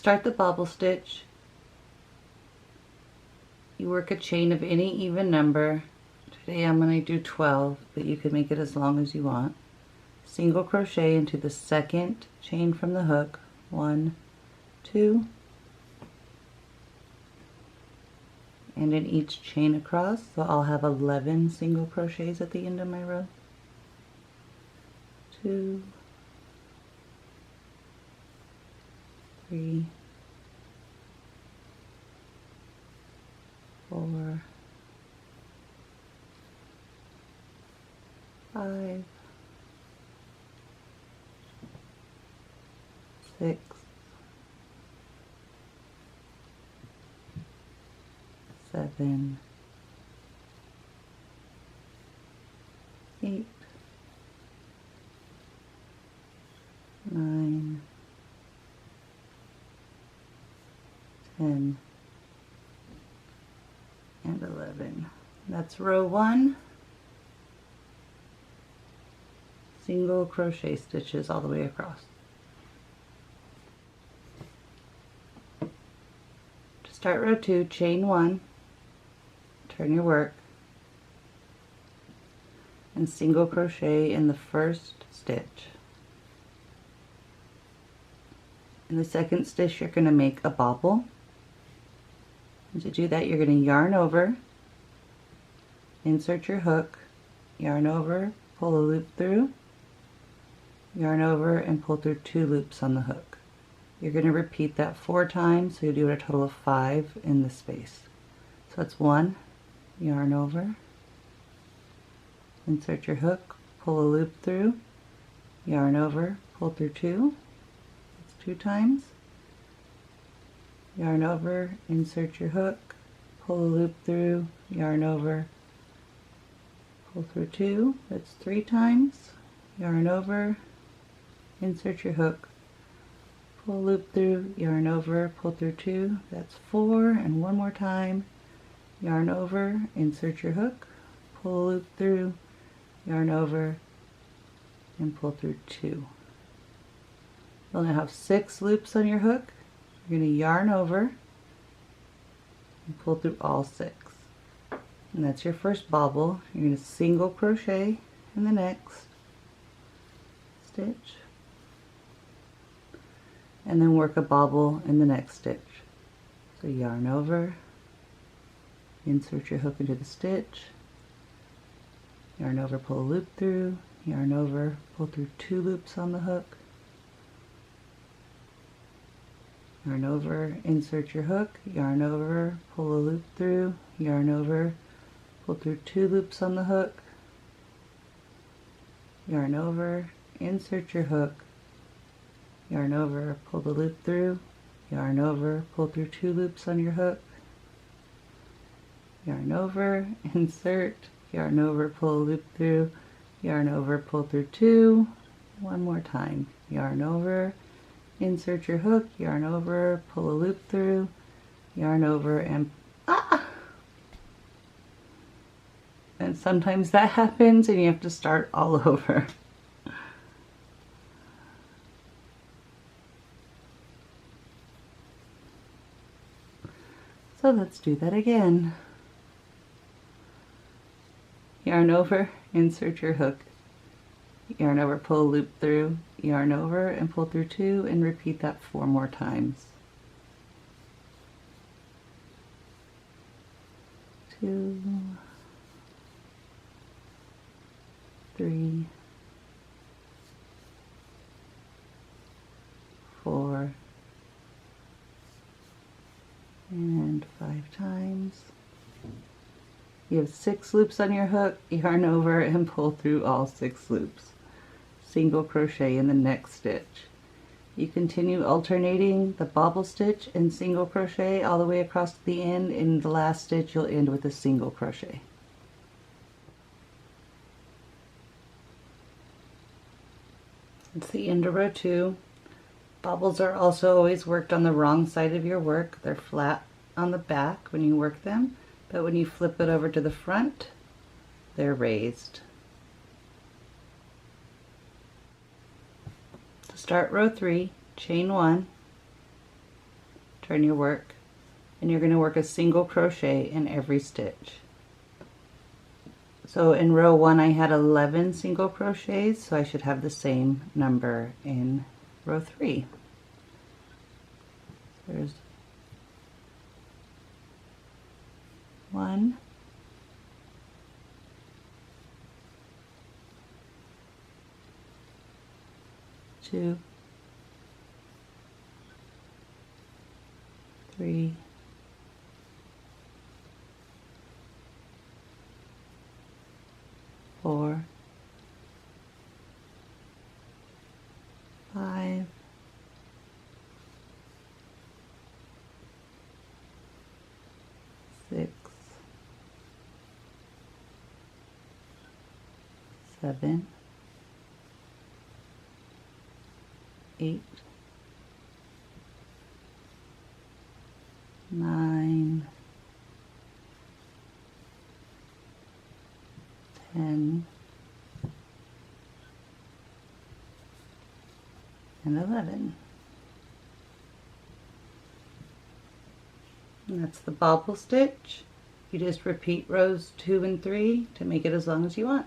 start the bobble stitch, you work a chain of any even number. Today I'm going to do 12, but you can make it as long as you want. Single crochet into the second chain from the hook, 1, 2, and in each chain across, so I'll have 11 single crochets at the end of my row. 2, 3, 4, 5, 6, 7, 8, 9, 10, and 11. That's row 1. Single crochet stitches all the way across. To start row 2, chain 1, turn your work, and single crochet in the first stitch. In the second stitch, you're going to make a bobble. And to do that, you're going to yarn over, insert your hook, yarn over, pull a loop through, yarn over, and pull through 2 loops on the hook. You're going to repeat that 4 times, so you do a total of 5 in the space. So it's 1, yarn over, insert your hook, pull a loop through, yarn over, pull through 2, that's 2 times, yarn over, insert your hook, pull a loop through, yarn over, pull through 2, that's 3 times, yarn over, insert your hook, pull a loop through, yarn over, pull through 2, that's 4, and one more time, yarn over, insert your hook, pull a loop through, yarn over, and pull through 2. You'll now have 6 loops on your hook. You're going to yarn over and pull through all 6. And that's your first bobble. You're going to single crochet in the next stitch, and then work a bobble in the next stitch. So yarn over, insert your hook into the stitch, yarn over, pull a loop through, yarn over, pull through 2 loops on the hook, yarn over, insert your hook, yarn over, pull a loop through, yarn over, pull through 2 loops on the hook, yarn over, insert your hook, yarn over, pull the loop through, yarn over, pull through 2 loops on your hook, yarn over, insert, yarn over, pull a loop through, yarn over, pull through 2, one more time, yarn over, insert your hook, yarn over, pull a loop through, yarn over, and and sometimes that happens and you have to start all over. So let's do that again. Yarn over, insert your hook, yarn over, pull a loop through, yarn over, and pull through 2, and repeat that 4 more times. 2, 3, 4, and 5 times. You have 6 loops on your hook, yarn over and pull through all 6 loops. Single crochet in the next stitch. You continue alternating the bobble stitch and single crochet all the way across to the end. In the last stitch you'll end with a single crochet. It's the end of row 2. Bobbles are also always worked on the wrong side of your work. They're flat on the back when you work them, but when you flip it over to the front, they're raised. To start row 3, chain 1, turn your work, and you're going to work a single crochet in every stitch. So in row 1 I had 11 single crochets, so I should have the same number in row 3. There's 1, 2, 3, 4, 5, 6, 7, 8, 9, 10, and 11. And that's the bobble stitch. You just repeat rows 2 and 3 to make it as long as you want.